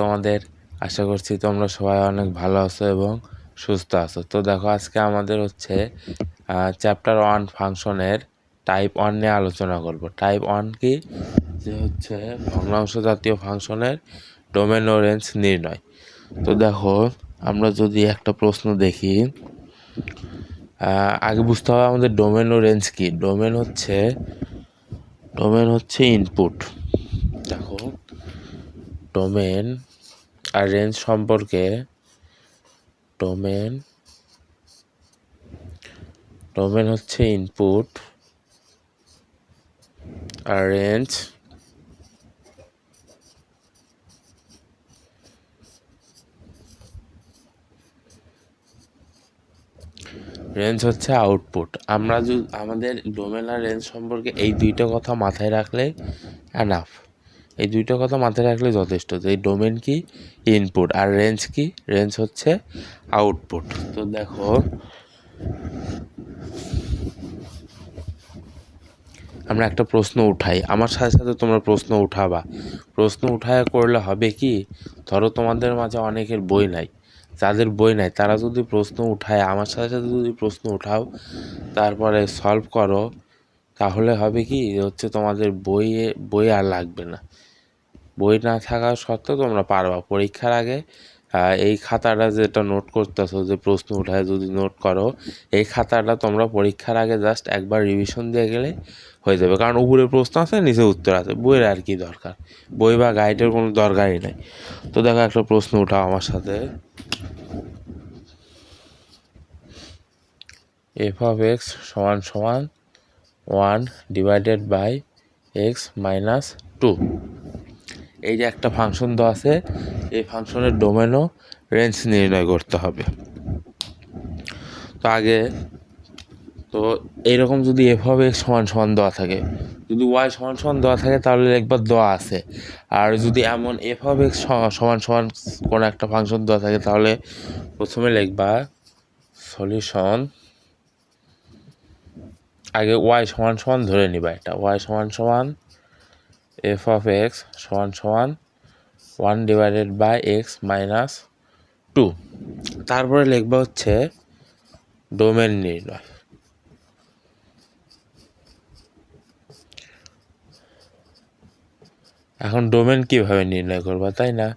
তোমাদের আশা করছি তোমরা সবাই অনেক ভালো আছো এবং সুস্থ আছো। তো দেখো আজকে আমাদের হচ্ছে চ্যাপ্টার 1 ফাংশনের টাইপ 1 নিয়ে আলোচনা করব। টাইপ 1 কি, যে হচ্ছে ভগ্নাংশ জাতীয় ফাংশনের ডোমেন ও রেঞ্জ নির্ণয়। তো দেখো আমরা যদি একটা প্রশ্ন দেখি, আগে বুঝতে হবে আমাদের ডোমেন ও রেঞ্জ কি। ডোমেন হচ্ছে ইনপুট। দেখো ডোমেন আর রেঞ্জ সম্পর্কে, ডোমেন হচ্ছে ইনপুট আর রেঞ্জ হচ্ছে আউটপুট। আমরা যদি আমাদের ডোমেন আর রেঞ্জ সম্পর্কে এই দুইটা কথা মাথায় রাখলে এনাফ, এই দুইটা কথা মাথায় রাখলে যথেষ্ট। যে ডোমেন কি, ইনপুট, আর রেঞ্জ কি, রেঞ্জ হচ্ছে আউটপুট। তো দেখো আমরা একটা প্রশ্ন উঠাই, আমার সাথে সাথে তোমরা প্রশ্ন উঠাবা। প্রশ্ন উঠায় করলে হবে কি, ধরো তোমাদের মাঝে অনেকের বই নাই, যাদের বই নাই তারা যদি প্রশ্ন উঠায়, আমার সাথে সাথে যদি প্রশ্ন উঠাও তারপরে সলভ করো, তাহলে হবে কি হচ্ছে তোমাদের বই আর লাগবে না। বই না থাকা সত্ত্বেও তোমরা পারবা। পরীক্ষার আগে এই খাতাটা যেটা নোট করতেছো, যে প্রশ্ন উঠায় যদি নোট করো, এই খাতাটা তোমরা পরীক্ষার আগে জাস্ট একবার রিভিশন দিয়ে গেলে হয়ে যাবে। কারণ উপরে প্রশ্ন আছে, নিচে উত্তর আছে, বইয়ের আর কি দরকার, বই বা গাইডের কোনো দরকারই নেই। তো দেখো একটা প্রশ্ন উঠাও আমার সাথে। এফ অফ এক্স সমান সমান 1 ডিভাইডেড বাই এক্স মাইনাস 2। এই যে একটা ফাংশন দেওয়া আছে, এই ফাংশনের ডোমেন ও রেঞ্জ নির্ণয় করতে হবে। তো আগে তো এইরকম যদি এফ অফ এক্স সমান সমান দেওয়া থাকে, যদি ওয়াই সমান সমান দেওয়া থাকে তাহলে একবার দেওয়া আছে। আর যদি এমন এফ অফ এক্স সমান সমান কোনো একটা ফাংশন দেওয়া থাকে, তাহলে প্রথমে লিখবা সলিউশন, আগে ওয়াই সমান সমান ধরে নিবা। এটা ওয়াই সমান সমান এফ অফ এক্স সমান সমান 1 ডিভাইডেড বাই এক্স মাইনাস 2। তারপরে লিখবা হচ্ছে ডোমেন নির্ণয়। এখন ডোমেন কিভাবে নির্ণয় করবা, তাই না?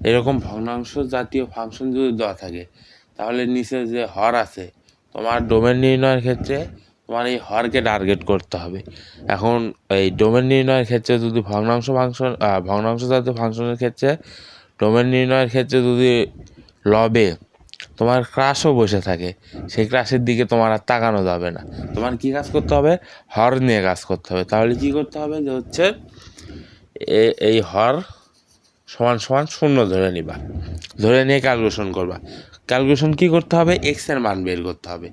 এরকম ভগ্নাংশ জাতীয় ফাংশন যদি দেওয়া থাকে, তাহলে নিচে যে হর আছে, তোমার ডোমেন নির্ণয়ের ক্ষেত্রে তোমার এই হরকে টার্গেট করতে হবে। এখন এই ডোমেন নির্ণয়ের ক্ষেত্রে যদি ভগ্নাংশ জাতীয় ফাংশনের ক্ষেত্রে ডোমেন নির্ণয়ের ক্ষেত্রে যদি লবে তোমার ক্রাশও বসে থাকে, সেই ক্রাশের দিকে তোমার আর তাকানো যাবে না। তোমার কি কাজ করতে হবে, হর নিয়ে কাজ করতে হবে। তাহলে কি করতে হবে, যে হচ্ছে এই হর সমান সমান 0 ধরে নিবা, ধরে নিয়ে ক্যালকুলেশন করবা। ক্যালকুলেশন কি করতে হবে, এক্স এর মান বের করতে হবে।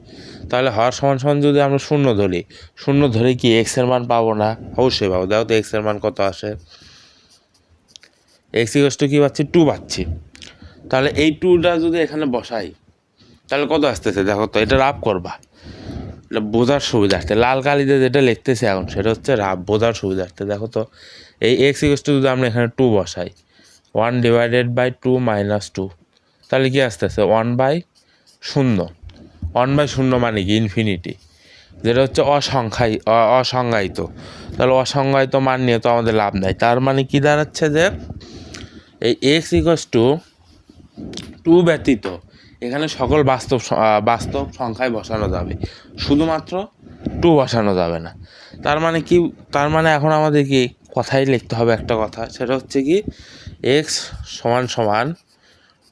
তাহলে হর সমান সমান যদি আমরা 0 ধরি, 0 ধরে কি এক্স এর মান পাবো না? অবশ্যই পাবো। দেখো তো এক্স এর মান কত আসে, এক্স ইকুয়াল টু কি পাচ্ছি, 2 পাচ্ছি। তাহলে এই 2টা যদি এখানে বসাই, তাহলে কত আসতেছে দেখো তো, এটা রাফ করবা, এটা বোঝার সুবিধার্থে লাল কালিতে যেটা লিখতেছে এখন, সেটা হচ্ছে রাফ বোঝার সুবিধার্থে। দেখো তো এই এক্স ইকুয়াল টু যদি আমরা এখানে 2 বসাই, 1 ডিভাইডেড বাই 2 মাইনাস 2, তাহলে কি আসতেছে 1/0। 1/0 মানে কি, ইনফিনিটি, যেটা হচ্ছে অসংজ্ঞায়িত। তাহলে অসংজ্ঞায়িত মান নিয়ে তো আমাদের লাভ নাই। তার মানে কি দাঁড়াচ্ছে, যে এই এক্স ইকুয়াল টু 2 ব্যতীত এখানে সকল বাস্তব সংখ্যায় বসানো যাবে, শুধুমাত্র 2 বসানো যাবে না। তার মানে কি, তার মানে এখন আমাদের কি কথাই লিখতে হবে একটা কথা, সেটা হচ্ছে কি এক্স সমান সমান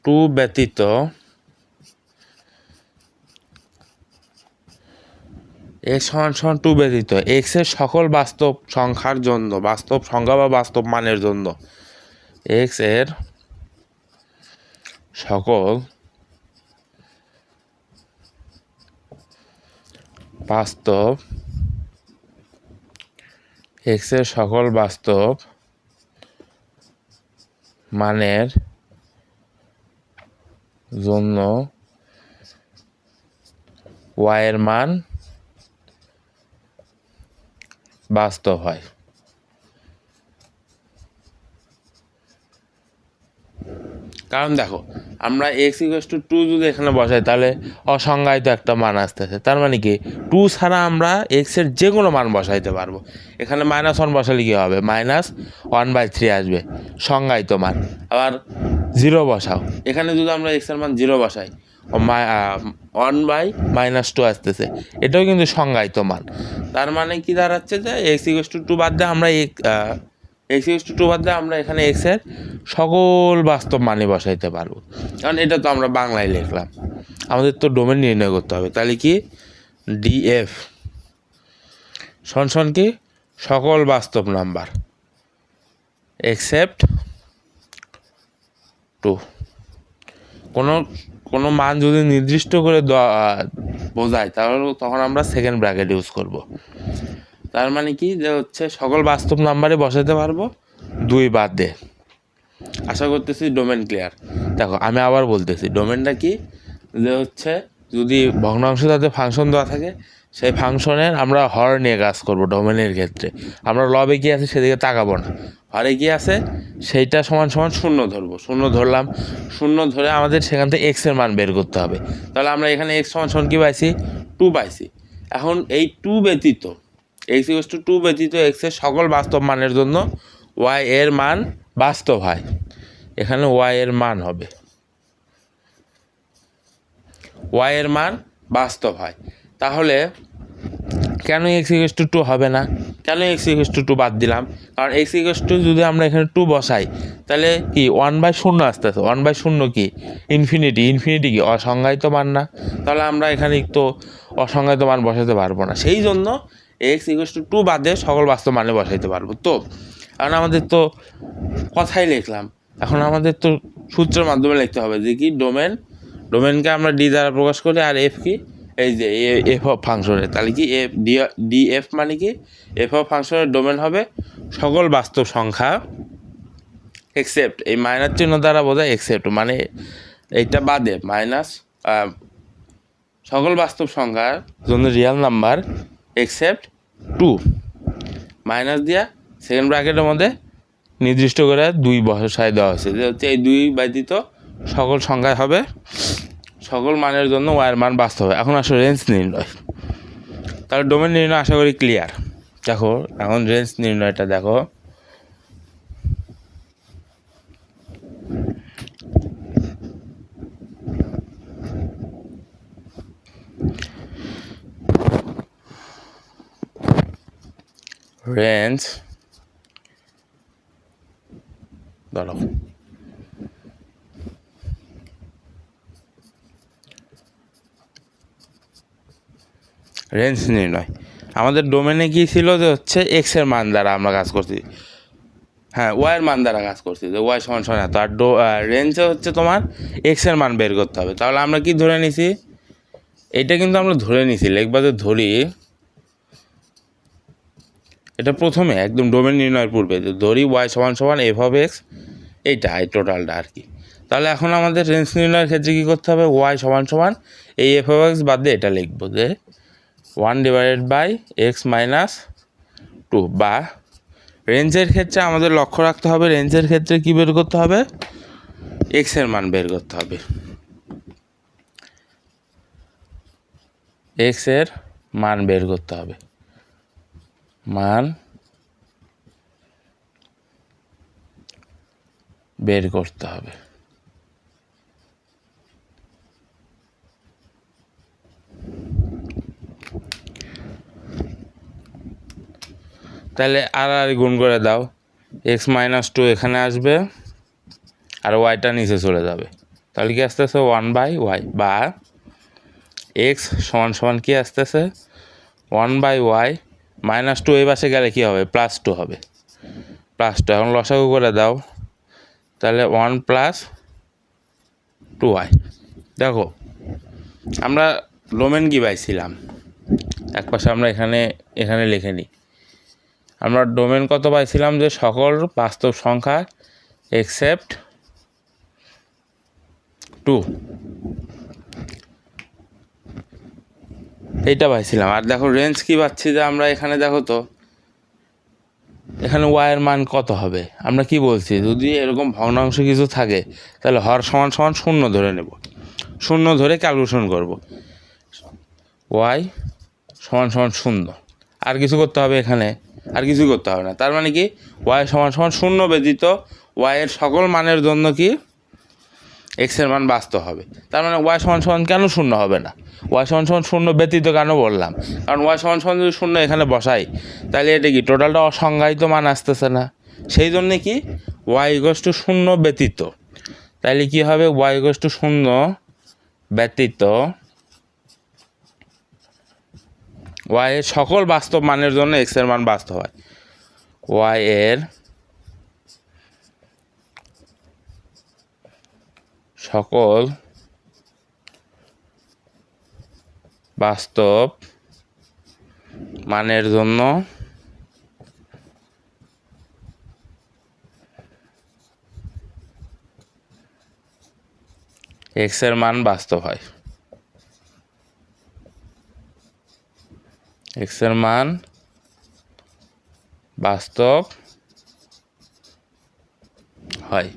2 ব্যতীত এক্স সমান সমান 2 ব্যতীত এক্স এর সকল বাস্তব সংখ্যার জন্য, বাস্তব সংখ্যা বা বাস্তব মানের জন্য, এক্স এর সকল বাস্তব এক্স এর সকল বাস্তব মানের জন্য ওয়াই এর মান বাস্তব হয়। কারণ দেখো আমরা এক্স ইকুয়ালস টু 2 যদি এখানে বসাই তাহলে অসংজ্ঞায়িত একটা মান আসতেছে। তার মানে কি 2 ছাড়া আমরা এক্সের যে কোনো মান বসাইতে পারবো। এখানে -1 বসালে কী হবে, -1/3 আসবে সংজ্ঞায়িত মান। আবার 0 বসাও, এখানে যদি আমরা এক্সের মান 0 বসাই 1/-2 আসতেছে, এটাও কিন্তু সংজ্ঞায়িত মান। তার মানে কি দাঁড়াচ্ছে যে এক্স ইকুয়ালস টু 2 বাদ দিয়ে আমরা এক্স ইকুয়ালস টু 2 বাদ দিয়ে আমরা এখানে এক্সের সকল বাস্তব মানে বসাইতে পারবো। কারণ এটা তো আমরা বাংলায় লিখলাম, আমাদের তো ডোমেন নির্ণয় করতে হবে। তাহলে কি ডিএফ সমান কি সকল বাস্তব নাম্বার এক্সেপ্ট 2। কোনো মান যদি নির্দিষ্ট করে বোঝায় তাহলে তখন আমরা সেকেন্ড ব্র্যাকেট ইউজ করব। তার মানে কি যে হচ্ছে সকল বাস্তব নাম্বারে বসাতে পারবো 2 বাদ দিয়ে। আশা করতেছি ডোমেন ক্লিয়ার। দেখো আমি আবার বলতেছি, ডোমেনটা কি যে হচ্ছে যদি ভগ্নাংশ তাতে ফাংশন দেওয়া থাকে, সেই ফাংশনের আমরা হর নিয়ে কাজ করব। ডোমেনের ক্ষেত্রে আমরা লবে কী আছে সেদিকে তাকাবো না, হরে কী আছে সেইটা সমান সমান 0 ধরবো। 0 ধরলাম, 0 ধরে আমাদের সেখান থেকে এক্সের মান বের করতে হবে। তাহলে আমরা এখানে এক্স সমান সমান কী পাইছি, 2 পাইছি। এখন এই 2 ব্যতীত এক্স ইকুয়ালস টু 2 ব্যতীত এক্সের সকল বাস্তব মানের জন্য ওয়াই এর মান বাস্তব হয়। এখানে ওয়াই এর মান হবে, ওয়াই এর মান বাস্তব হয়। তাহলে কেন এক্স ইকুয়ালস টু 2 হবে না, কেন এক্স ইকুয়ালস টু 2 বাদ দিলাম? কারণ এক্স ইকুয়ালস টু যদি আমরা এখানে 2 বসাই তাহলে কি 1/0 আসতেছে। 1/0 কি ইনফিনিটি, ইনফিনিটি কি অসংজ্ঞায়িত মান না? তাহলে আমরা এখানে তো অসংজ্ঞায়িত মান বসাতে পারবো না। সেই জন্য এক্স ইকুয়ালস টু 2 বাদে সকল বাস্তব মানে বসাইতে পারবো। তো কারণ আমাদের তো কথাই লিখলাম, এখন আমাদের তো সূত্রের মাধ্যমে লিখতে হবে যে কি ডোমেনকে আমরা ডি দ্বারা প্রকাশ করি, আর এফ কি এই যে এফ অফ ফাংশনের। তাহলে কি এফ ডি এফ মানে কি এফ অফ ফাংশনের ডোমেন হবে সকল বাস্তব সংখ্যা এক্সেপ্ট, এই মাইনাস চিহ্ন দ্বারা বোঝায় এক্সেপ্ট মানে এইটা বাদে মাইনাস সকল বাস্তব সংখ্যার জন্য রিয়েল নাম্বার এক্সেপ্ট 2 মাইনাস দিয়া সেকেন্ড ব্র্যাকেটের মধ্যে নির্দিষ্ট করে 2 বসায় দেওয়া হয়েছে যে হচ্ছে এই 2 ব্যতীত সকল সংখ্যায় হবে সকল মানের জন্য ওয়াইয়ের মান বাস্তব হবে। এখন আসলে রেঞ্জ নির্ণয়, তাহলে ডোমেন নির্ণয় আশা করি ক্লিয়ার। দেখো এখন রেঞ্জ নির্ণয়টা দেখো, রেঞ্জ ধরো রেঞ্জ নির্ণয় আমাদের ডোমেনে কী ছিল যে হচ্ছে এক্সের মান দ্বারা আমরা কাজ করছি, হ্যাঁ ওয়াইয়ের মান দ্বারা কাজ করছি যে ওয়াই সমান সমান এত, আর রেঞ্জে হচ্ছে তোমার এক্সের মান বের করতে হবে। তাহলে আমরা কি ধরে নিছি, এটা কিন্তু আমরা ধরে নিছি, লিখবা যে ধরি, এটা প্রথমে একদম ডোমেন নির্ণয়ের পূর্বে যে ধরি ওয়াই সমান সমান এফ অফ এক্স, এইটা এই টোটালটা আর কি। তাহলে এখন আমাদের রেঞ্জ নির্ণয়ের ক্ষেত্রে কী করতে হবে, ওয়াই সমান সমান এই এফ অফ এক্স বাদ দিয়ে এটা লিখবো যে 1/(x-2) বা রেঞ্জের ক্ষেত্রে আমাদের লক্ষ্য রাখতে হবে, রেঞ্জের ক্ষেত্রে কী বের করতে হবে, এক্সের মান বের করতে হবে, এক্সের মান বের করতে হবে, মান বের করতে হবে। তাহলে আর গুণ করে দাও, x-2 এখানে আসবে আর ওয়াইটা নিচে চলে যাবে। তাহলে কি আসতেছে 1/y বা এক্স সমান সমান কি আসতেছে 1/y -2 এই পাশে গেলে কী হবে, +2 হবে, +2। এখন লসাগু করে দাও, তাহলে 1 + 2y। দেখো আমরা ডোমেন কি পাইছিলাম, এক পাশে আমরা এখানে লিখে নিই, আমরা ডোমেন কত পাইছিলাম যে সকল বাস্তব সংখ্যা এক্সেপ্ট 2, এইটা পাইছিলাম। আর দেখো রেঞ্জ কি পাচ্ছি যে আমরা এখানে দেখো তো এখানে ওয়াইয়ের মান কত হবে? আমরা কি বলছি, যদি এরকম ভগ্নাংশ কিছু থাকে তাহলে হর সমান সমান শূন্য ধরে নেব, শূন্য ধরে ক্যালকুলেশন করব। ওয়াই সমান সমান শূন্য, আর কিছু করতে হবে এখানে? আর কিছু করতে হবে না। তার মানে কি, ওয়াই সমান সমান শূন্য ব্যতীত ওয়াইয়ের সকল মানের জন্য কি এক্সের মান বাস্তব হবে। তার মানে ওয়াই সমান সমান কেন শূন্য হবে না? ওয়াই সমান সমান শূন্য ব্যতীত কেন বললাম? কারণ ওয়াই সমান সমান যদি শূন্য এখানে বসাই তাহলে এটা কি টোটালটা অসংজ্ঞায়িত মান আসতেছে না? সেই জন্যে কি ওয়াই ইকুয়ালস টু শূন্য ব্যতীত, তাহলে কি হবে, ওয়াই ইকুয়ালস টু শূন্য ব্যতীত ওয়াই এর সকল বাস্তব মানের জন্য এক্সের মান বাস্তব হয়। ওয়াই এর সকল বাস্তব মানের জন্য এক্সের মান বাস্তব হয়। এক্সের মান বাস্তব হয়।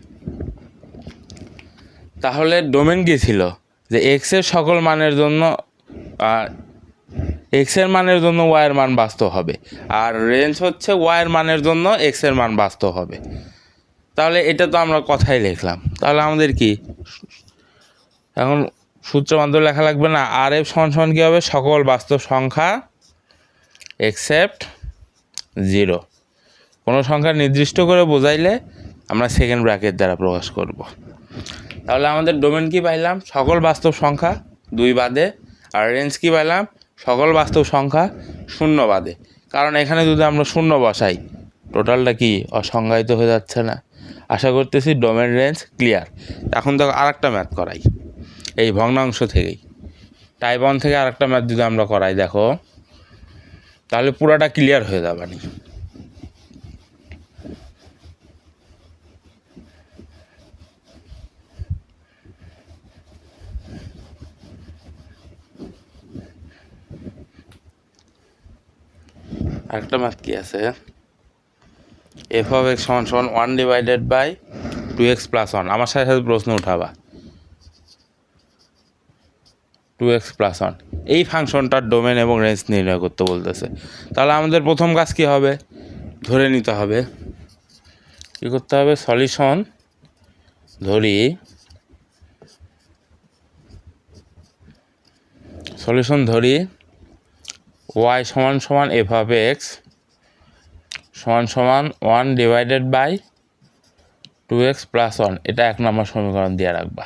তাহলে ডোমেন কি ছিল? যে এক্সের সকল মানের জন্য এক্সের মানের জন্য ওয়াইয়ের মান বাস্তব হবে, আর রেঞ্জ হচ্ছে ওয়াইয়ের মানের জন্য এক্সের মান বাস্তব হবে। তাহলে এটা তো আমরা কথাই লিখলাম। তাহলে আমাদের কি এখন সূত্র মাধ্যমে লেখা লাগবে না? আর এফ সমান সমান কী হবে? সকল বাস্তব সংখ্যা এক্সেপ্ট 0। কোনো সংখ্যা নির্দিষ্ট করে বোঝাইলে আমরা সেকেন্ড ব্র্যাকেট দ্বারা প্রকাশ করব। তাহলে আমাদের ডোমেন কি পাইলাম? সকল বাস্তব সংখ্যা 2 বাদে। আর রেঞ্জ কি পাইলাম? সকল বাস্তব সংখ্যা 0 বাদে। কারণ এখানে যদি আমরা 0 বসাই টোটালটা কি অসংজ্ঞায়িত হয়ে যাচ্ছে না? আশা করতেছি ডোমেন রেঞ্জ ক্লিয়ার। এখন তো আরেকটা ম্যাথ করাই এই ভগ্নাংশ থেকেই, টাইপ 1 থেকে আরেকটা ম্যাথ যদি আমরা করাই, দেখো তাহলে পুরাটা ক্লিয়ার হয়ে যাবে না। আরেকটা ম্যাথ কি আছে? এফ অফ এক্স সমান সমান 1 ডিভাইডেড বাই 2x প্লাস 1। আমার সাথে সাথে প্রশ্ন উঠাবা, 2x প্লাস 1 এই ফাংশনটার ডোমেন এবং রেঞ্জ নির্ণয় করতে বলতেছে। তাহলে আমাদের প্রথম কাজ কী হবে? ধরে নিতে হবে। কী করতে হবে? সলিউশন ধরি ওয়াই সমান সমান এফ অফ এক্স সমান সমান 1 ডিভাইডেড বাই 2x প্লাস 1। এটা 1 নম্বর সমীকরণ দিয়ে রাখবা।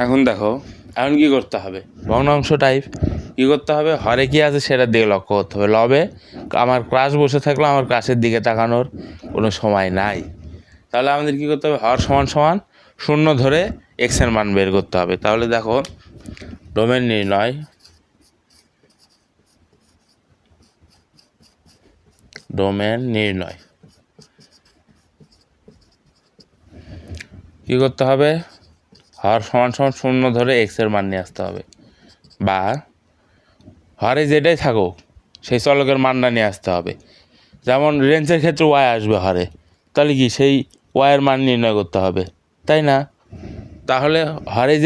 এখন দেখো, এখন কী করতে হবে? ভগ্নাংশ টাইপ কী করতে হবে? হরে কী আছে সেটা দিকে লক্ষ্য করতে হবে। লবে আমার ক্লাস বসে থাকলে আমার ক্লাসের দিকে তাকানোর কোনো সময় নাই। তাহলে আমাদের কী করতে হবে? হর সমান সমান 0 ধরে এক্সের মান বের করতে হবে। তাহলে দেখো, ডোমেন নির্ণয় কী করতে হবে? হর সমান সমান 0 ধরে এক্সের মান নিয়ে আসতে হবে, বা হরে যেটাই থাকুক সেই চলকের মানটা নিয়ে আসতে হবে। যেমন রেঞ্জের ক্ষেত্রে ওয়াই আসবে হরে, তাহলে কি সেই ওয়াইয়ের মান নির্ণয় করতে হবে, তাই না? তাহলে হরে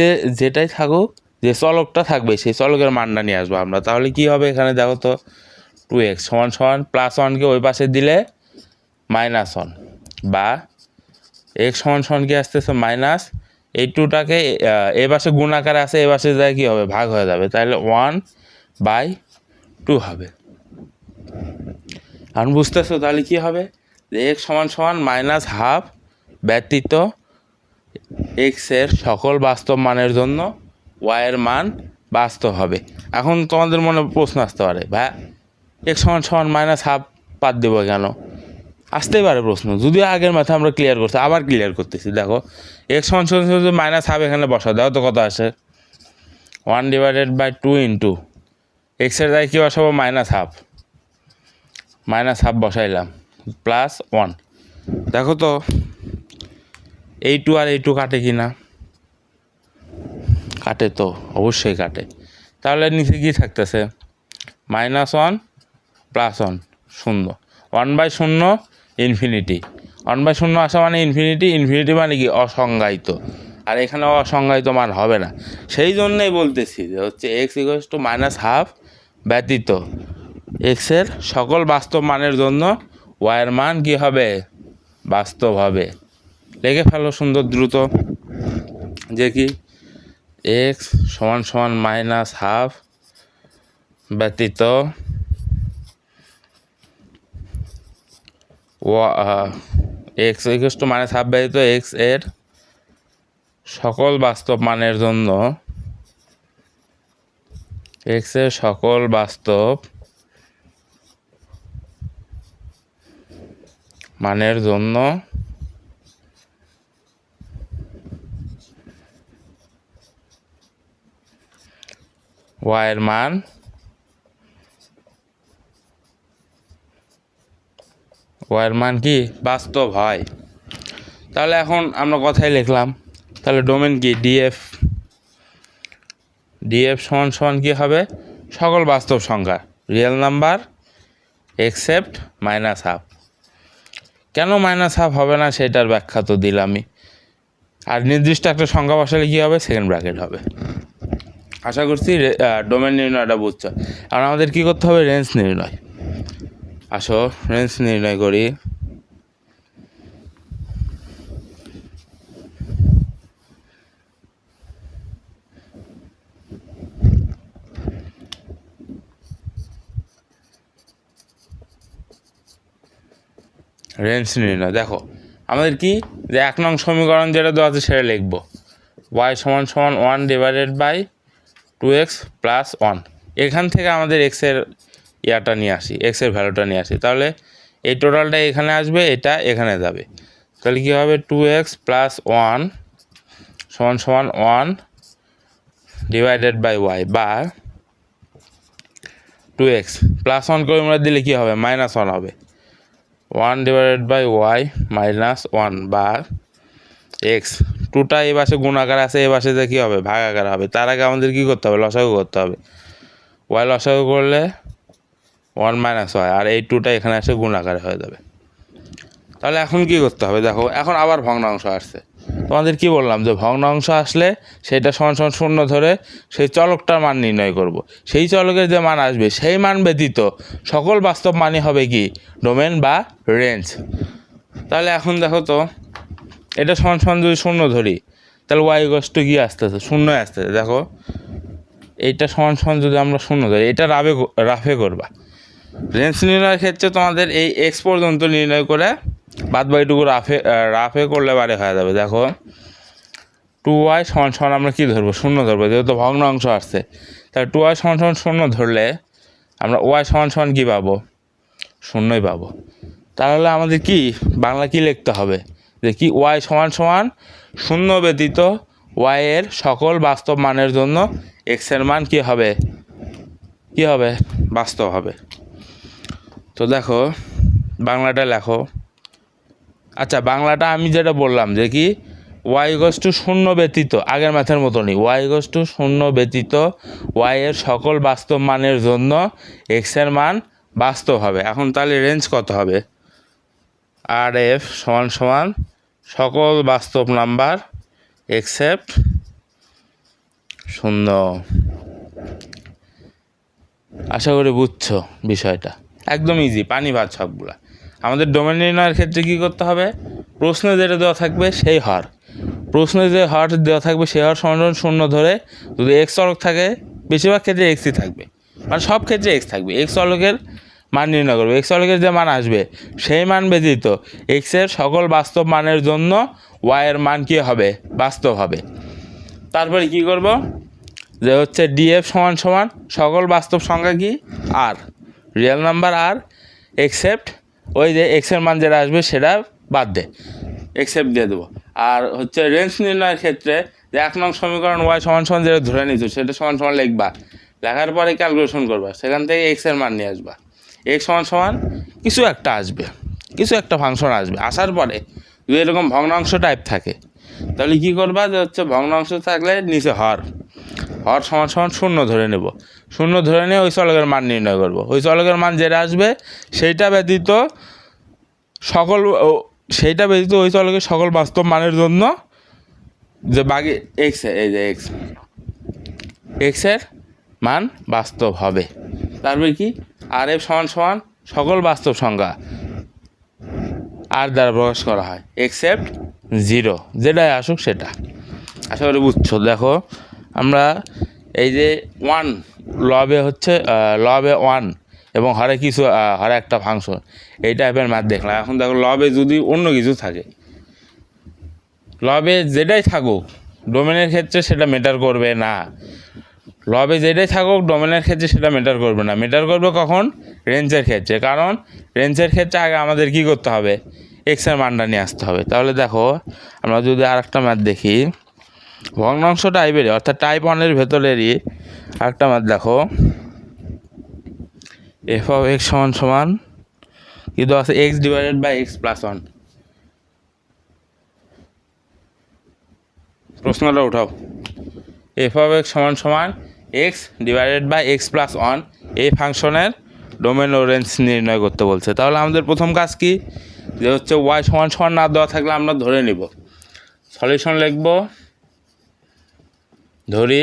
যেটাই থাকুক, যে চলকটা থাকবে সেই চলকের মানটা নিয়ে আসবো আমরা। তাহলে কি হবে? এখানে দেখো তো, 2x সমান সমান প্লাস 1কে ওই পাশে দিলে -1, বা এক্স সমান সমান কি আসতেছে মাইনাস, এই 2টাকে এ পাশে গুণ আকারে আছে, এ পাশে যায় কী হবে? ভাগ হয়ে যাবে। তাহলে 1/2 হবে। এখন বুঝতেছো তাহলে কী হবে? যে এক্স সমান সমান -1/2 ব্যতীত এক্সের সকল বাস্তব মানের জন্য ওয়াইয়ের মান বাস্তব হবে। এখন তোমাদের মনে প্রশ্ন আসতে পারে, ভাই এক্স সমান সমান -1/2 বাদ দেবো কেন? আসতেই পারে প্রশ্ন। যদিও আগের মাথায় আমরা ক্লিয়ার করছি, আবার ক্লিয়ার করতেছি। দেখো, এক্স সমান সমান -1/2 এখানে বসা দাও তো কত আসে? 1 ডিভাইডেড বাই 2 ইন্টু এক্সের জায়গায় কী বসাবো? -1/2 বসাইলাম, প্লাস 1। দেখো তো এই 2 আর এই 2 কাটে কি না? কাটে তো, অবশ্যই কাটে। তাহলে নিচে কী থাকতেছে? -1 প্লাস 1 শূন্য, 1/0 ইনফিনিটি, 1/0 আসা মানে ইনফিনিটি, ইনফিনিটি মানে কি অসংজ্ঞায়িত, আর এখানে অসংজ্ঞায়িত মান হবে না। সেই জন্যই বলতেছি যে হচ্ছে এক্স ইকুয়ালস টু -½ ব্যতীত এক্সের সকল বাস্তব মানের জন্য ওয়াইয়ের মান কী হবে, বাস্তব হবে। লিখে ফেলো সুন্দর দ্রুত যে কি এক্স সমান সমান -½ ব্যতীত এক্স ইকুয়ালস টু -½ ব্যতীত এক্স এর সকল বাস্তব মানের জন্য এক্স এর সকল বাস্তব মানের জন্য ওয়াইয়ের মান কি বাস্তব হয়। তাহলে এখন আমরা কথাই লিখলাম, তাহলে ডোমেন কি ডিএফ সমান সমান কী হবে, সকল বাস্তব সংখ্যা রিয়েল নাম্বার এক্সেপ্ট -½ কেন -½ হবে না সেটার ব্যাখ্যা তো দিলামই। আর নির্দিষ্ট একটা সংখ্যা বসালে কী হবে, সেকেন্ড ব্র্যাকেট হবে। আশা করছি ডোমেন নির্ণয়টা বুঝছো। আর আমাদের কী করতে হবে, রেঞ্জ নির্ণয়। আসো রেঞ্জ নির্ণয় করি। রেঞ্জ নির্ণয় দেখো আমাদের কি, যে 1 নং সমীকরণ যেটা দেওয়া আছে সেটা লিখবো, y সমান সমান 1/2x + 1। এখান থেকে আমাদের এক্সের নিয়ে আসি, এক্সের ভ্যালুটা নিয়ে আসি, তাহলে এই টোটালটা এখানে আসবে, এটা এখানে যাবে, তাহলে কী হবে 2x + 1 সমান সমান 1/y বা 2x +1 করে আমরা দিলে কী হবে, -1 হবে, 1/y -1 বা এক্স। টুটা এই পাশে গুণাকার আছে, এই পাশে যে কী হবে, ভাগাকার হবে। তার আগে আমাদের কী করতে হবে, লসাগু করতে হবে। ওয়াই লসাগু করলে 1 - y, আর এই টুটা এখানে এসে গুণাকারে হয়ে যাবে। তাহলে এখন কি করতে হবে, দেখো এখন আবার ভগ্নাংশ আসছে। তোমাদের কি বললাম যে ভগ্নাংশ আসলে সেটা সমান সমান শূন্য ধরে সেই চলকটার মান নির্ণয় করব। সেই চলকের যে মান আসবে সেই মান ব্যতীত সকল বাস্তব মানই হবে কি, ডোমেন বা রেঞ্জ। তাহলে এখন দেখো তো এটা সমান সমান যদি শূন্য ধরি, তাহলে ওয়াই ইকুয়ালস টু কি আসতেছে, শূন্যই আসতেছে। দেখো এইটা সমান সমান যদি আমরা শূন্য ধরি, এটা রাফে করবা। রেঞ্জ নির্ণয়ের ক্ষেত্রে তোমাদের এই এক্স পর্যন্ত নির্ণয় করে বাদ বাকিটুকু রাফে করলে বারে হয়ে যাবে। দেখো 2y সমান সমান আমরা কী ধরবো, শূন্য ধরবো, যেহেতু ভগ্নাংশ আসছে। তাহলে 2y সমান সমান শূন্য ধরলে আমরা ওয়াই সমান সমান কী পাবো, শূন্যই পাবো। তাহলে আমাদের কি বাংলা কি লিখতে হবে, যে কি ওয়াই সমান সমান শূন্য ব্যতীত ওয়াইয়ের সকল বাস্তব মানের জন্য এক্সের মান কী হবে, বাস্তব হবে। তো দেখো বাংলাটা লেখো। আচ্ছা বাংলাটা আমি যেটা বললাম যে কি ওয়াই ইকুয়ালস টু শূন্য ব্যতীত, আগের ম্যাথের মতনই, ওয়াই ইকুয়ালস টু শূন্য ব্যতীত ওয়াইয়ের সকল বাস্তব মানের জন্য এক্সের মান বাস্তব হবে। এখন তাহলে রেঞ্জ কত হবে, আর এফ সমান সমান সকল বাস্তব নাম্বার এক্সেপ্ট 0। আশা করি বুঝছো বিষয়টা, একদম ইজি, পানি ভাত সবগুলা। আমাদের ডোমেন নির্ণয়ের ক্ষেত্রে কী করতে হবে, প্রশ্নে যেটা দেওয়া থাকবে সেই হর, প্রশ্নে যে হর দেওয়া থাকবে সেই হর সমান শূন্য ধরে, যদি এক্স চলক থাকে বেশিরভাগ ক্ষেত্রে এক্সই থাকবে, মানে সব ক্ষেত্রে এক্স থাকবে, এক্স চলকের মান নির্ণয় করবে। এক্স চলকের যে মান আসবে সেই মান ব্যতীত এক্সের সকল বাস্তব মানের জন্য ওয়াইয়ের মান কী হবে, বাস্তব হবে। তারপরে কি করব, যে হচ্ছে ডিএফ সমান সমান সকল বাস্তব সংখ্যা কি, আর রিয়েল নাম্বার আর এক্সেপ্ট ওই যে এক্সের মান যেটা আসবে সেটা বাদ দে, এক্সেপ্ট দিয়ে দেবো। আর হচ্ছে রেঞ্জ নির্ণয়ের ক্ষেত্রে যে 1 নং সমীকরণ ওয়াই সমান সমান যেটা ধরে নিচ্ছ সেটা সমান সমান লিখবা, লেখার পরে ক্যালকুলেশন করবা, সেখান থেকে এক্সের মান নিয়ে আসবা। এক্স সমান সমান কিছু একটা আসবে, কিছু একটা ফাংশন আসবে, আসার পরে যদি এরকম ভগ্নাংশ টাইপ থাকে তাহলে কী করবা, যে হচ্ছে ভগ্নাংশ থাকলে নিচে হর, হর সমান সমান শূন্য ধরে নেব, শূন্য ধরে নিয়ে ওই চলকের মান নির্ণয় করব। ওই চলকের মান যেটা আসবে সেইটা ব্যতীত ওই চলকের সকল বাস্তব মানের জন্য যে বাকি এক্স, এই যে এক্সের মান বাস্তব হবে। তারপরে কি আর এফ সমান সমান সকল বাস্তব সংখ্যা আর দ্বারা প্রকাশ করা হয় এক্সেপ্ট 0, যেটাই আসুক সেটা। আশা করি বুঝছো। দেখো আমরা এই যে 1 লবে 1 এবং হরে কিছু হরে একটা ফাংশন, এই টাইপের ম্যাথ দেখলাম। এখন দেখো লবে যদি অন্য কিছু থাকে, লবে যেটাই থাকুক ডোমেনের ক্ষেত্রে সেটা ম্যাটার করবে না। লবে যেটাই থাকুক ডোমেনের ক্ষেত্রে সেটা ম্যাটার করবে না। ম্যাটার করবে কখন? রেঞ্জের ক্ষেত্রে। কারণ রেঞ্জের ক্ষেত্রে আগে আমাদের কী করতে হবে? এক্সের মানটা নিয়ে আসতে হবে। তাহলে দেখো আমরা যদি আর একটা ম্যাথ দেখি, ভগ্নাংশ টাইপেরই অর্থাৎ টাইপ 1-এর ভেতরেরই আরেকটা ম্যাথ দেখো। এফ অফ এক্স সমান সমান কিন্তু আছে x divided by x plus 1। প্রশ্নটা উঠাও। এফ অফ এক্স সমান সমান x divided by x plus 1 এই ফাংশনের ডোমেন ও রেঞ্জ নির্ণয় করতে বলছে। তাহলে আমাদের প্রথম কাজ কি? যে হচ্ছে ওয়াই সমান সমান না দেওয়া থাকলে আমরা ধরে নিব। সলিউশন লিখব, ধরি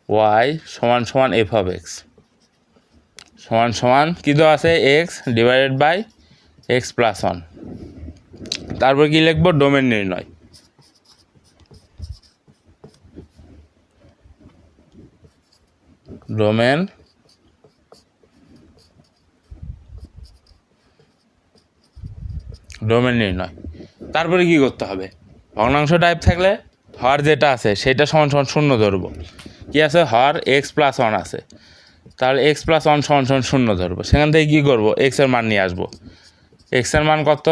ওয়াই সমান সমান এফ অফ এক্স সমান সমান কী দেওয়া আছে? X divided by x plus 1। তারপর কি লিখব? ডোমেন নির্ণয়। ডোমেন নির্ণয়। তারপরে কি করতে হবে? ভগ্নাংশ টাইপ থাকলে হর যেটা আছে সেটা সমান সমান শূন্য ধরবো। কি আছে? হর এক্স প্লাস 1 আছে, তাহলে এক্স প্লাস 1 সমান সমান শূন্য ধরবো। সেখান থেকে কী করবো? এক্সের মান নিয়ে আসবো। এক্সের মান কত?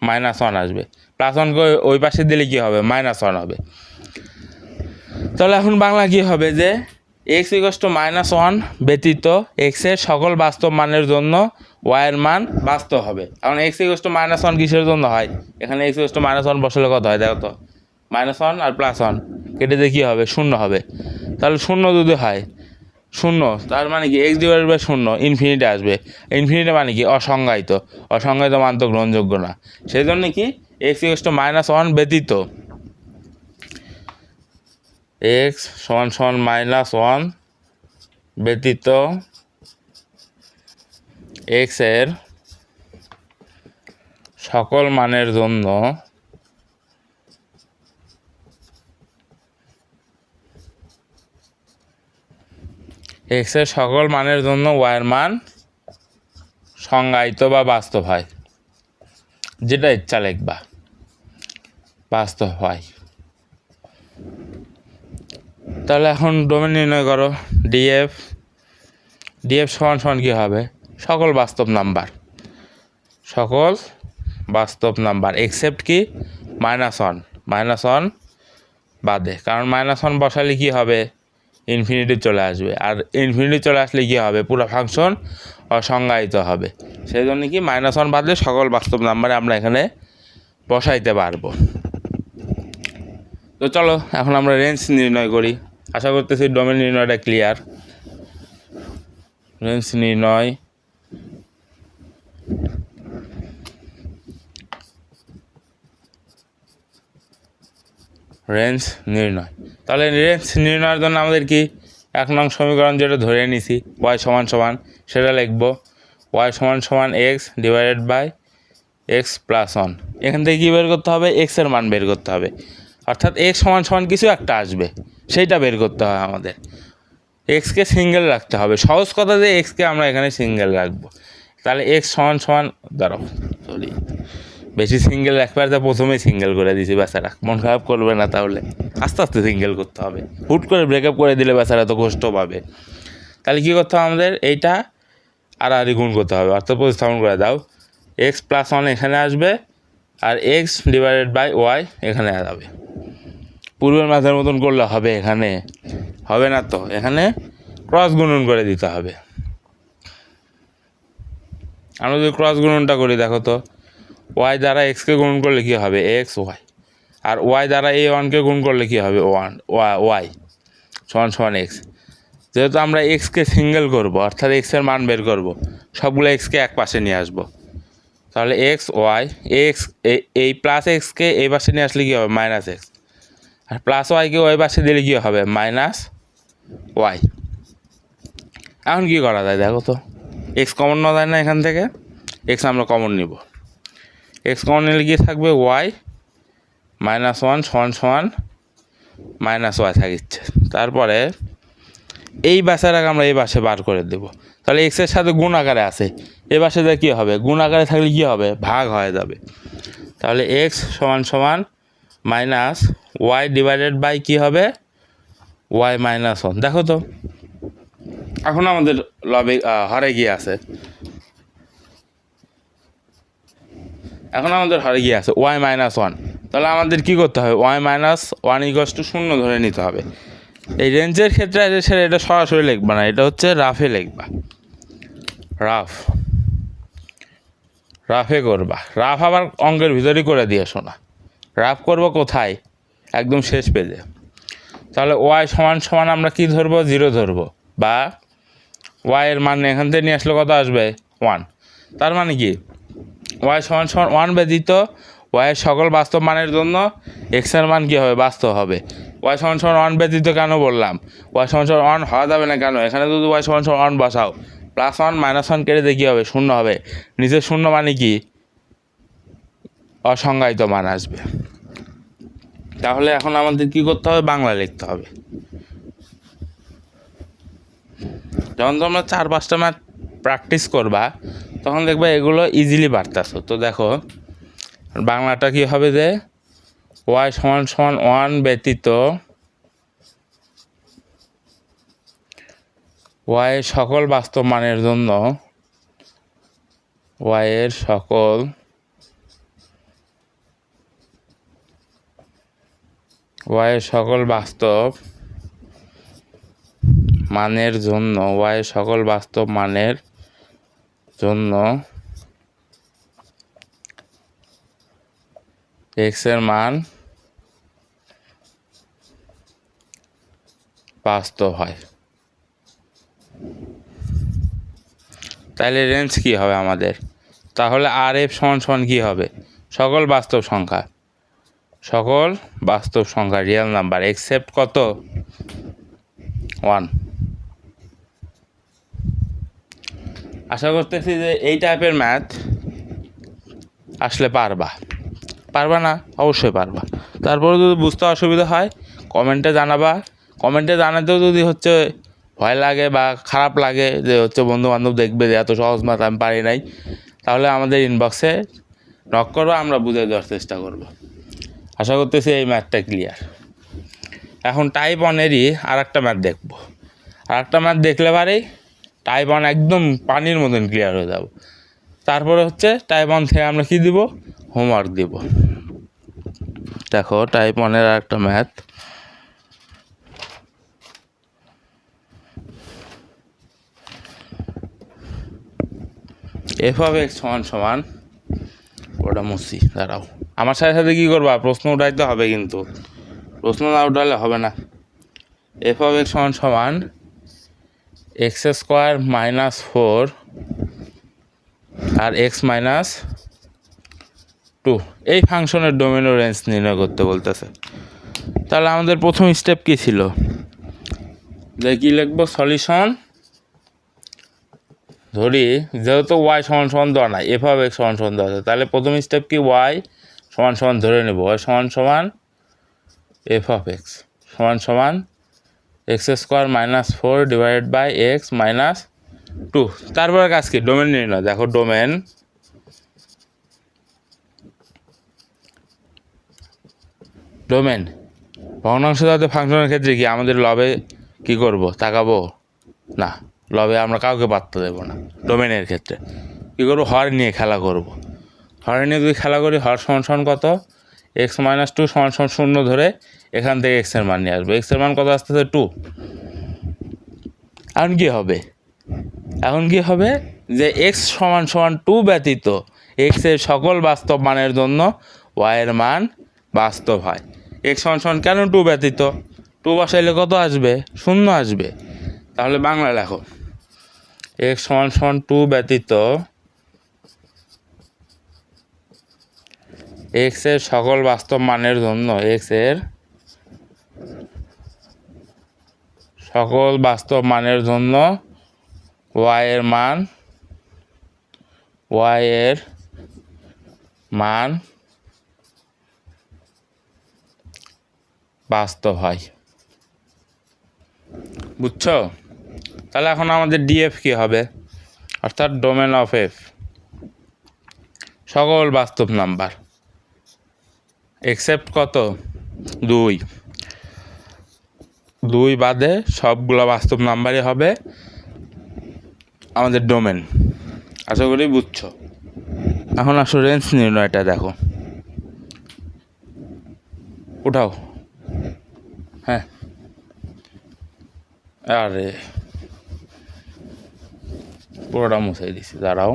-1 আসবে। +1কে ওই পাশে দিলে কী হবে? -1 হবে। তাহলে এখন বাংলা কী হবে? যে এক্স ইকুয়ালস টু -1 ব্যতীত এক্সের সকল বাস্তব মানের জন্য ওয়াইয়ের মান বাস্তব হবে। এখন এক্স ইকুয়ালস টু -1 কিসের জন্য হয়? এখানে এক্স ইকুয়ালস টু -1 বসালে কত হয়? দেখো তো, -1 আর +1 কেটে দিয়ে কী হবে? 0 হবে। তাহলে 0 যদি হয়, 0 তার মানে কি এক্স ডিভাইডেড বাই 0 ইনফিনিটি আসবে। ইনফিনিটি মানে কি? অসংজ্ঞায়িত। অসংজ্ঞায়িত মান তো গ্রহণযোগ্য না। সেই জন্য কি এক্স ইকুয়ালস টু -1 ব্যতীত এক্স সমান সমান -1 ব্যতীত এক্সের সকল মানের জন্য ওয়াইয়ের মান সংজ্ঞায়িত বা বাস্তব হয়। যেটা ইচ্ছা লিখবা, বাস্তব হয়। তাহলে এখন ডোমেন নির্ণয় করো। ডিএফ সমান সমান কী হবে? সকল বাস্তব নাম্বার এক্সেপ্ট কি? -1 বাদে। কারণ -1 বসালে কী হবে? ইনফিনিটি চলে আসবে। আর ইনফিনিটি চলে আসলে কী হবে? পুরো ফাংশন অসংজ্ঞায়িত হবে। সেই জন্য কি -1 বাদে সকল বাস্তব নাম্বারে আমরা এখানে বসাইতে পারবো। তো চলো এখন আমরা রেঞ্জ নির্ণয় করি। আশা করতেছি ডোমেন নির্ণয়টা ক্লিয়ার। রেঞ্জ নির্ণয়, তাহলে রেঞ্জ নির্ণয়ের জন্য আমাদের কি 1 নং সমীকরণ যেটা ধরে নিছি ওয়াই সমান সমান সেটা লিখবো। ওয়াই সমান সমান x divided by x plus 1। এখান থেকে কী বের করতে হবে? এক্সের মান বের করতে হবে। অর্থাৎ এক্স সমান সমান কিছু একটা আসবে, সেইটা বের করতে হবে আমাদের। এক্সকে সিঙ্গেল রাখতে হবে। সহজ কথা যে এক্সকে আমরা এখানে সিঙ্গেল রাখবো। তাহলে এক্স সমান সমান, দাঁড়াও সরি, বেশি সিঙ্গেল রাখবে, তো প্রথমেই সিঙ্গেল করে দিয়েছি। বেচারা মন খারাপ করবে না, তাহলে আস্তে আস্তে সিঙ্গেল করতে হবে। হুট করে ব্রেকআপ করে দিলে বেচারা তো কষ্ট পাবে। তাহলে কী করতে হবে আমাদের? এইটা আর গুণ করতে হবে, অর্থাৎ প্রতিস্থাপন করে দাও। এক্স প্লাস 1 এখানে আসবে আর এক্স ডিভাইডেড বাই ওয়াই এখানে যাবে। পূর্বের মাঝের মতন করলে হবে? এখানে হবে না তো, এখানে ক্রস গুণন করে দিতে হবে। আমরা যদি ক্রস গুণনটা করি, দেখো তো ওয়াই দ্বারা এক্সকে গুণন করলে কী হবে? X Y. আর ওয়াই দ্বারা এই ওয়ানকে গুণ করলে কী হবে ওয়াই সমান সমান এক্স। যেহেতু আমরা এক্সকে সিঙ্গেল করব অর্থাৎ এক্সের মান বের করব, সবগুলো এক্সকে এক পাশে নিয়ে আসবো। তাহলে এক্স ওয়াই এক্স এই প্লাস এক্সকে এই পাশে নিয়ে আসলে কী হবে মাইনাস এক্স, আর প্লাস ওয়াইকে ওই পাশে দিলে কী হবে মাইনাস ওয়াই। এখন কী করা যায় দেখো তো, এক্স কমন নেওয়া যায় না এখান থেকে, এক্স আমরা কমন নিব। এক্স কমন নিলে কী থাকবে ওয়াই মাইনাস ওয়ান সমান সমান মাইনাস ওয়াই থাকিচ্ছে। তারপরে এই বাসাটাকে আমরা এই পাশে বার করে দেবো। তাহলে এক্সের সাথে গুণ আকারে আছে, এই পাশে দিয়ে কী হবে গুণ আকারে থাকলে কী হবে ভাগ হয়ে যাবে। তাহলে এক্স সমান সমান মাইনাস ওয়াই ডিভাইডেড বাই কী হবে ওয়াই মাইনাস ওয়ান। দেখো তো এখন আমাদের লবে হরে গিয়ে আছে, এখন আমাদের হরে গিয়ে আছে ওয়াই মাইনাস ওয়ান। তাহলে আমাদের কী করতে হবে y minus one equals to শূন্য ধরে নিতে হবে। এই রেঞ্জের ক্ষেত্রে সেটা এটা সরাসরি লিখবা না, এটা হচ্ছে রাফে লিখবা, রাফে করবা। রাফ আবার অঙ্কের ভিতরেই করে দিয়ে শোনা, রাফ করবো কোথায় একদম শেষ পেজে। তাহলে ওয়াই সমান সমান আমরা কি ধরবো জিরো ধরবো, বা ওয়াইয়ের মান এখান থেকে নিয়ে আসলে কত আসবে ওয়ান। তার মানে কি ওয়াই সমান সমান ওয়ান ব্যতীত ওয়াইয়ের সকল বাস্তব মানের জন্য এক্সের মান কী হবে বাস্তব হবে। ওয়াই সমান সমান ওয়ান ব্যতীত কেন বললাম, ওয়াই সমান সমান ওয়ান হওয়া যাবে না কেন, এখানে যদি ওয়াই সমান সমান ওয়ান বসাও প্লাস ওয়ান মাইনাস ওয়ান কেটে দিয়ে কী হবে শূন্য হবে, নিচের শূন্য মানে কি অসংজ্ঞায়িত মান আসবে। তাহলে এখন আমাদের কী করতে হবে বাংলা লিখতে হবে। যখন তোমরা 4-5টা ম্যাথ প্র্যাকটিস করবা তখন দেখবে এগুলো ইজিলি পারতেছো। তো দেখো বাংলাটা কী হবে যে ওয়াই সমান সমান ওয়ান ব্যতীত ওয়াইয়ের সকল বাস্তব মানের জন্য ওয়াইয়ের সকল বাস্তব মানের জন্য ওয়াইয়ের সকল বাস্তব মানের জন্য এক্সের মান বাস্তব হয়। তাহলে রেঞ্জ কী হবে আমাদের, তাহলে আর এফ সমান সমান কী হবে সকল বাস্তব সংখ্যা রিয়েল নাম্বার এক্সেপ্ট কত ওয়ান। আশা করতেছি যে এই টাইপের ম্যাথ আসলে পারবা না অবশ্যই পারবা। তারপরে যদি বুঝতে অসুবিধা হয় কমেন্টে জানাবা, কমেন্টে জানাতেও যদি হচ্ছে ভয় লাগে বা খারাপ লাগে যে হচ্ছে বন্ধু বান্ধব দেখবে যে এত সহজ ম্যাথ আমি পারি নাই, তাহলে আমাদের ইনবক্সে নক করো, আমরা বুঝে দেওয়ার চেষ্টা করব। আশা করতেছি এই ম্যাথটা ক্লিয়ার। এখন টাইপ ওয়ানেরই আর একটা ম্যাথ দেখবো, আর একটা ম্যাথ দেখলে পারেই টাইপ ওয়ান একদম পানির মতন ক্লিয়ার হয়ে যাব। তারপরে হচ্ছে টাইপ ওয়ান থেকে আমরা কী দিব হোমওয়ার্ক দিব। দেখো টাইপ ওয়ানের আর একটা ম্যাথ, এফ অফ এক্স সমান সমান ওটা মুসি দাঁড়াও, আমার সাথে সাথে কী করবা প্রশ্ন উঠাইতে হবে, কিন্তু প্রশ্ন না উঠালে হবে না। এফ অফ এক্স সমান সমান এক্স স্কোয়ার মাইনাস 4 আর এক্স মাইনাস 2 এই ফাংশনের ডোমেন ও রেঞ্জ নির্ণয় করতে বলতেছে। তাহলে আমাদের প্রথম স্টেপ কী ছিল যে কী লিখবো সলিউশন, ধরি যেহেতু ওয়াই সমান সমান দেওয়া নাই এফ অফ এক্স সমান সমান দেওয়া আছে, তাহলে প্রথম স্টেপ কি ওয়াই সমান সমান ধরে নেব, ওয়াই সমান সমান এফ অফ এক্স সমান সমান x square minus 4 divided by x minus 2। তারপরে কাজ কি ডোমেন নির্ণয়। দেখো ডোমেন ভগ্নাংশ জাতীয় ফাংশনের ক্ষেত্রে কি আমাদের লবে কি করব তাকাবো না, লবে আমরা কাউকে পাত্তা দেবো না। ডোমেনের ক্ষেত্রে কী করবো হর নিয়ে খেলা করব, হর নিয়ে যদি খেলা করি হর সমান সমান কত এক্স মাইনাস 2 সমান সমান শূন্য ধরে এখান থেকে এক্সের মান নিয়ে আসবো, এক্সের মান কত আসতেছে 2। এখন কি হবে যে এক্স সমান সমান 2 ব্যতীত এক্সের সকল বাস্তব মানের জন্য ওয়াইয়ের মান বাস্তব হয়। এক্স সমান সমান কেন টু ব্যতীত, টু বসাইলে কত আসবে, শূন্য আসবে। তাহলে বাংলা লেখো এক্স সমান সমান টু ব্যতীত এক্স এর সকল বাস্তব মানের জন্য এক্স এর সকল বাস্তব মানের জন্য ওয়াই এর মান বাস্তব হয়। বুঝছো? তাহলে এখন আমাদের ডিএফ কি হবে, অর্থাৎ ডোমেন অফ এফ সকল বাস্তব নাম্বার এক্সেপ্ট কত, 2 বাদে সবগুলো বাস্তব নাম্বারই হবে আমাদের ডোমেন। আশা করি বুঝছো। এখন আসো রেঞ্জ নির্ণয়টা দেখো, উঠাও। হ্যাঁ, আরে পুরোটা মুছাই দিছি, দাঁড়াও।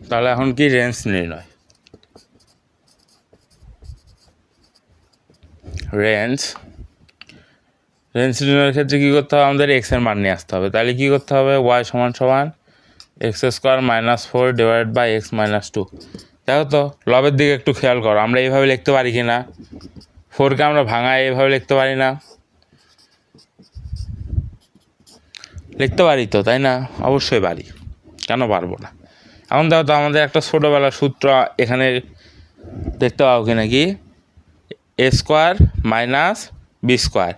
তাহলে এখন কি রেঞ্জ নির্ণয়, রেঞ্জ নির্ণয়ের ক্ষেত্রে কী করতে হবে, আমাদের এক্স এর মান নিয়ে আসতে হবে। তাহলে কী করতে হবে, ওয়াই সমান সমান x square minus 4 divide by x minus 2। দেখো তো লবের দিকে একটু খেয়াল করো, আমরা এইভাবে লিখতে পারি কি না, 4কে আমরা ভাঙায় এইভাবে লিখতে পারি না, লিখতে পারি তো, তাই না? অবশ্যই পারি, কেন পারবো না। এখন দেখো তো আমাদের একটা ছোটোবেলার সূত্র এখানে দেখতে পাবো কি নাকি, এ স্কোয়ার মাইনাস বি স্কোয়ার,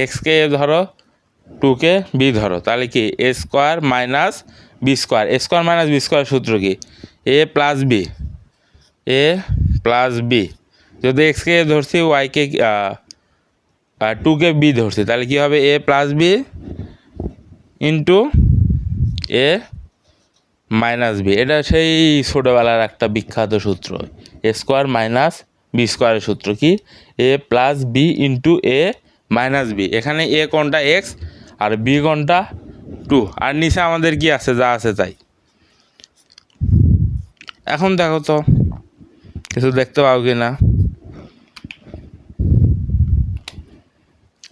এক্সকে এ ধরো 2কে বি ধরো, তাহলে কি এ স্কোয়ার মাইনাস বি স্কোয়ার, এ স্কোয়ার মাইনাস বি স্কোয়ার সূত্র কি, এ প্লাস বি। যদি এক্সকে এ ধরছি, ওয়াইকে 2কে বি ধরছি, তাহলে কী হবে, এ প্লাস বি ইন্টু এ মাইনাস বি। এটা সেই ছোটোবেলার একটা বিখ্যাত সূত্র, এ স্কোয়ার মাইনাস বি স্কোয়ারের সূত্র কি, এ প্লাস বি ইন্টু এ মাইনাস বি। এখানে এ কোনটা এক্স আর বি কোনটা 2, আর নিচে আমাদের কি আছে, যা আছে তাই। এখন দেখো তো কিছু দেখতে পাও কি না,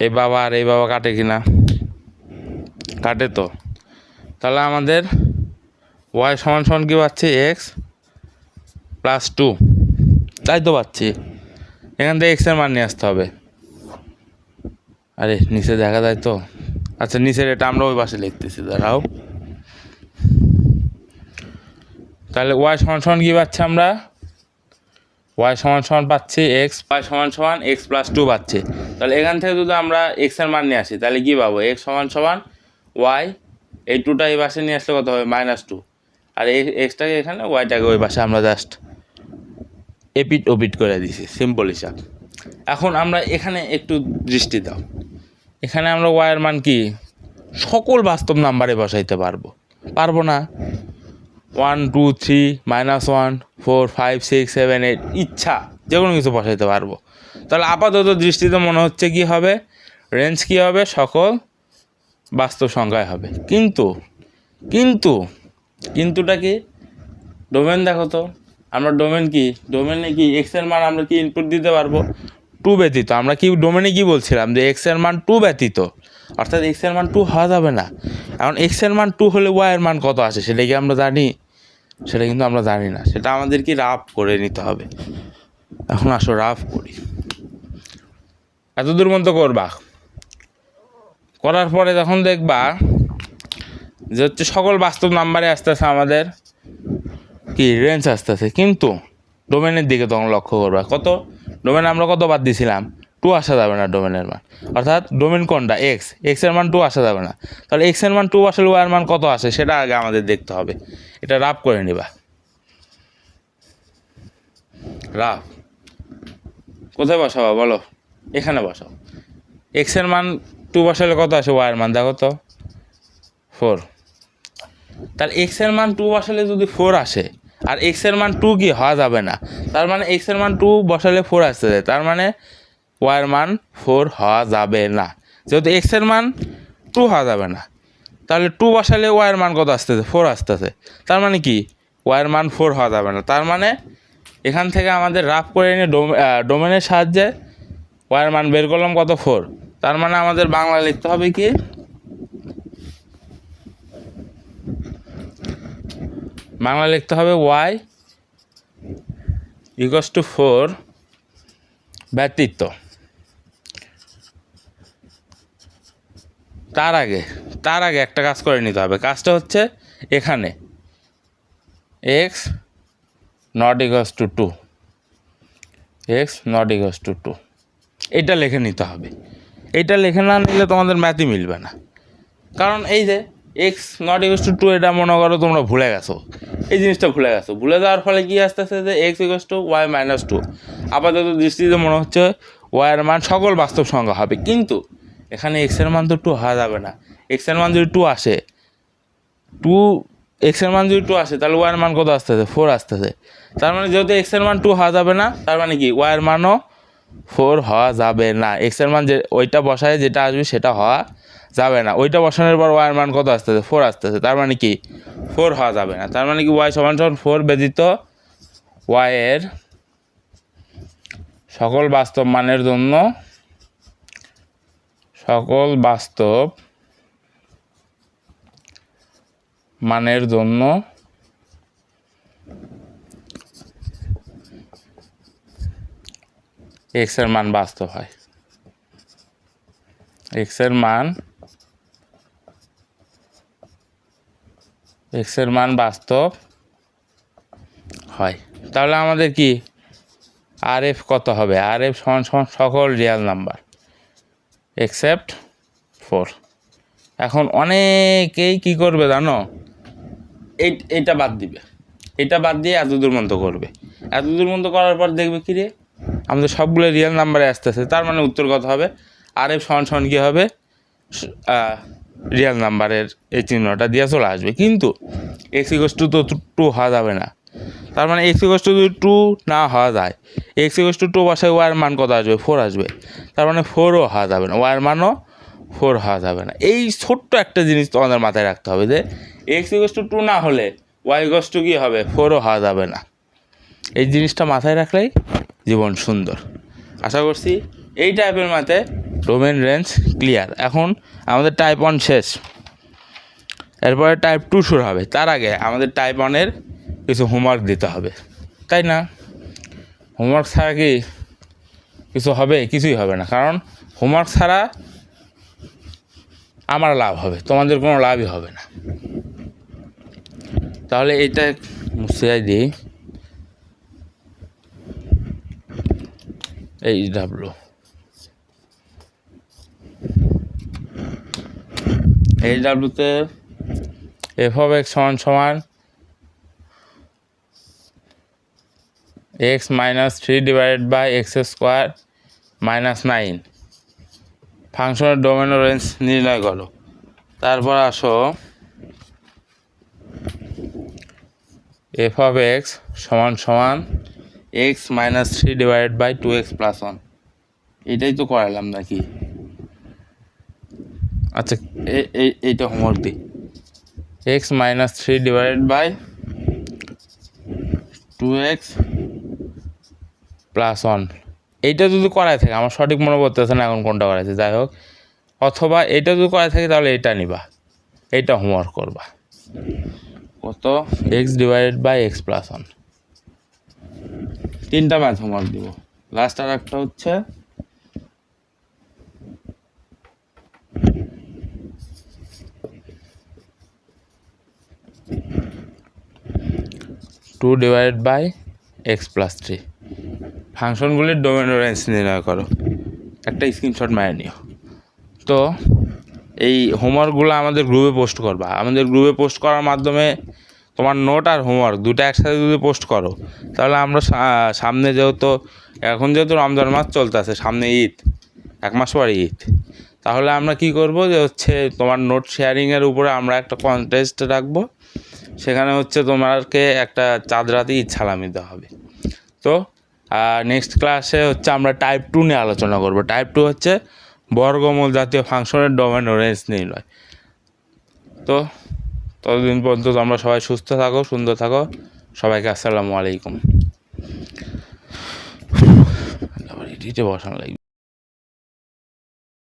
এই বাবা আর এই বাবা কাটে কিনা, কাটে তো। তাহলে আমাদের ওয়াই সমান সমান কী পাচ্ছি, এক্স প্লাস 2, তাই তো পাচ্ছি। এখান থেকে এক্সের মান নিয়ে আসতে হবে। আরে নিচে দেখা যায় তো, আচ্ছা নিচের এটা আমরা ওই পাশে লিখতেছি, দাঁড়াও। তাহলে ওয়াই সমান সমান কী পাচ্ছি আমরা, ওয়াই সমান সমান পাচ্ছি এক্স, ওয়াই সমান সমান এক্স প্লাস 2 পাচ্ছি। তাহলে এখান থেকে যদি আমরা এক্সের মান নিয়ে আসি, তাহলে কী পাবো, এক্স সমান সমান ওয়াই, এই 2টা এই পাশে নিয়ে আসলে কত হবে, -2, আর এই এক্সটাকে এখানে, ওয়াইটাকে ওই পাশে আমরা জাস্ট এপিট ওপিট করে দিছি, সিম্পল হিসাব। এখন আমরা এখানে একটু দৃষ্টি দাও, এখানে আমরা ওয়াইয়ের মান কি সকল বাস্তব নাম্বারে বসাইতে পারবো না, 1 2 3 -1 4 5 6 7 8 ইচ্ছা যে কোনো কিছু বসাইতে পারবো। তাহলে আপাতত দৃষ্টিতে মনে হচ্ছে কি হবে, রেঞ্জ কি হবে, সকল বাস্তব সংখ্যায় হবে। কিন্তুটা কি, ডোমেন দেখো তো, আমরা ডোমেনে কি এক্সের মান আমরা কি ইনপুট দিতে পারবো, 2 ব্যতীত। আমরা কি ডোমেনে কি বলছিলাম, যে এক্সের মান 2 ব্যতীত, অর্থাৎ এক্সের মান 2 হওয়া যাবে না। এখন এক্সের মান 2 হলে ওয়াইয়ের মান কত আসে সেটা কি আমরা জানি, সেটা কিন্তু আমরা জানি না, সেটা আমাদের কি রাফ করে নিতে হবে। এখন আসো রাফ করি, এতদূর মতো করবা, করার পরে যখন দেখবা যে হচ্ছে সকল বাস্তব নাম্বারে আসতেছে আমাদের কি রেঞ্জ আসতেছে, কিন্তু ডোমেনের দিকে তখন লক্ষ্য করবা, কত ডোমেন আমরা কত বাদ দিয়েছিলাম, 2 আসা যাবে না ডোমেনের মান, অর্থাৎ ডোমেন কোনটা এক্সের মান 2 আসা যাবে না। তাহলে এক্সের মান 2 আসলে ওয়াইয়ের মান কত আসে সেটা আগে আমাদের দেখতে হবে, এটা রাফ করে নিবা। রাফ কোথায় বসাবো বলো, এখানে বসাও। এক্সের মান 2 বসালে কত আসে, ওয়াইয়ের মান দেখো তো 4। তাহলে এক্সের মান 2 বসালে যদি 4 আসে, আর এক্সের মান 2 কি হওয়া যাবে না, তার মানে এক্সের মান 2 বসালে 4 আসতে যায়, তার মানে ওয়াইয়ের মান 4 হওয়া যাবে না। যেহেতু এক্সের মান 2 হওয়া যাবে না, তাহলে 2 বসালে ওয়াইয়ের মান কত আসতেছে? 4 আসতেছে। তার মানে কি ওয়াইয়ের মান 4 হওয়া যাবে না। তার মানে এখান থেকে আমাদের রাফ করে এনে ডোমেনের সাহায্যে ওয়াইয়ের মান বের করলাম কত? 4। তার মানে আমাদের বাংলা লিখতে হবে কি, বাংলা লিখতে হবে ওয়াই ইকুয়ালস টু 4 ব্যতীত। তার আগে একটা কাজ করে নিতে হবে। কাজটা হচ্ছে এখানে x not equals to 2, x not equals to 2 এটা লিখে নিতে হবে। এইটা লিখে না নিলে তোমাদের ম্যাথই মিলবে না। কারণ এই যে এক্স নট ইকুয়ালস টু 2 এটা মনে করো তোমরা ভুলে গেছো, এই জিনিসটা ভুলে গেছো। ভুলে যাওয়ার ফলে কী আসতেছে যে x equals to y minus 2। আপাতত দৃষ্টিতে মনে হচ্ছে ওয়াইয়ের মান সকল বাস্তব সংখ্যা হবে, কিন্তু এখানে এক্সের মান তো 2 হওয়া যাবে না। এক্সের মান যদি 2 আসে, এক্সের মান যদি 2 আসে তাহলে ওয়াইয়ের মান কত আসতেছে? 4 আসতেছে। তার মানে যেহেতু এক্সের মান 2 হওয়া যাবে না, তার মানে কি ওয়াইয়ের মানও 4 হওয়া যাবে না। এক্সের মান যে ওইটা বসায় যেটা আসবে সেটা হওয়া যাবে না। ওইটা বসানোর পর ওয়াইয়ের মান কত আসতেছে? 4 আসতেছে। তার মানে কি 4 হওয়া যাবে না। তার মানে কি ওয়াই সমান 4 ব্যতীত ওয়াইয়ের সকল বাস্তব মানের জন্য এক্সের মান বাস্তব হয়। এক্সের মান বাস্তব হয়। তাহলে আমাদের কি আর এফ কত হবে? আর এফ সমান সমান সকল রিয়াল নাম্বার এক্সেপ্ট 4। এখন অনেকেই কি করবে জানো, এইটা বাদ দিবে, এটা বাদ দিয়ে এতদূর মন্ত করবে। এতদূর মন্ত করার পর দেখবে কি রে আমাদের সবগুলো রিয়েল নাম্বারে আসতেছে। তার মানে উত্তর কত হবে? আর এফ সমান সমান কী হবে? রিয়েল নাম্বারের এই চিহ্নটা দিয়ে চলে আসবে। কিন্তু এক্স ইকুয়ালস টু তো 2 হওয়া যাবে না। তার মানে এক্স ইকুয়ালস টু যদি 2 না হওয়া যায়, এক্স ইকুয়ালস টু 2 বসায় ওয়াইয়ের মান কত আসবে? 4 আসবে। তার মানে 4ও হওয়া যাবে না, ওয়াইয়ের মানও 4 হওয়া যাবে না। এই ছোট্ট একটা জিনিস তোমাদের মাথায় রাখতে হবে যে এক্স ইকুয়ালস টু 2 না হলে ওয়াই ইকুয়ালস টু কী হবে? 4ও হওয়া যাবে না। এই জিনিসটা মাথায় রাখলেই জীবন সুন্দর। আশা করছি এই টাইপের মাথায় ডোমেন রেঞ্জ ক্লিয়ার। এখন আমাদের টাইপ 1 শেষ, এরপরে টাইপ 2 শুরু হবে। তার আগে আমাদের টাইপ 1-এর কিছু হোমওয়ার্ক দিতে হবে, তাই না? হোমওয়ার্ক ছাড়া কি কিছু হবে? কিছুই হবে না। কারণ হোমওয়ার্ক ছাড়া আমার লাভ হবে, তোমাদের কোনো লাভই হবে না। তাহলে এইটা মুছে দিই, এই ডাব্লু এই ডাব্লুতে এফ অফ এক্স সমান সমান x minus 3 divided by x square minus 9 ফাংশনের ডোমেন ও রেঞ্জ নির্ণয় করো। তারপর আসো এফ অফ এক্স সমান সমান x minus 3 divided by 2x plus 1। এটাই তো করালাম নাকি? আচ্ছা এইটা হোমওয়ার্ক দিই। X minus 3 divided by 2x plus 1 এইটা যদি করাই থাকে, আমার সঠিক মনে পড়তেছে না এখন কোনটা করাইছে, যাই হোক। অথবা এইটা যদি করাই থাকে তাহলে এইটা নিবা, এইটা হোমওয়ার্ক করবা। কত? X divided by x plus 1। 3টা ম্যাথ হোমওয়ার্ক দিব। লাস্ট আর একটা হচ্ছে two divided by x plus 3 ফাংশনগুলির ডোমেন ও রেঞ্জ নির্ণয় করো। একটা স্ক্রিনশট মেরে নিও। তো এই হোমওয়ার্কগুলো আমাদের গ্রুপে পোস্ট করবা। আমাদের গ্রুপে পোস্ট করার মাধ্যমে তোমার নোট আর হোমওয়ার্ক দুটো একসাথে যদি পোস্ট করো, তাহলে আমরা সামনে যেহেতু রমজান মাস চলতেছে, সামনে ঈদ, 1 মাস পরে ঈদ, তাহলে আমরা কি করব যে তোমার নোট শেয়ারিংয়ের উপরে আমরা একটা কন্টেস্ট রাখবো। সেখানে তোমাকে একটা চাঁদ রাতে ঈদ সালামি দেওয়া হবে। তো নেক্সট ক্লাসে আমরা টাইপ 2 নিয়ে আলোচনা করব। টাইপ 2 হচ্ছে বর্গমূল জাতীয় ফাংশনের ডোমেন রেঞ্জ নির্ণয়। তো ততদিন পর্যন্ত আমরা সবাই সুস্থ থাকো, সুন্দর থাকো। সবাইকে আসসালামু আলাইকুম। আবার এটিতে বসানো লাগবে।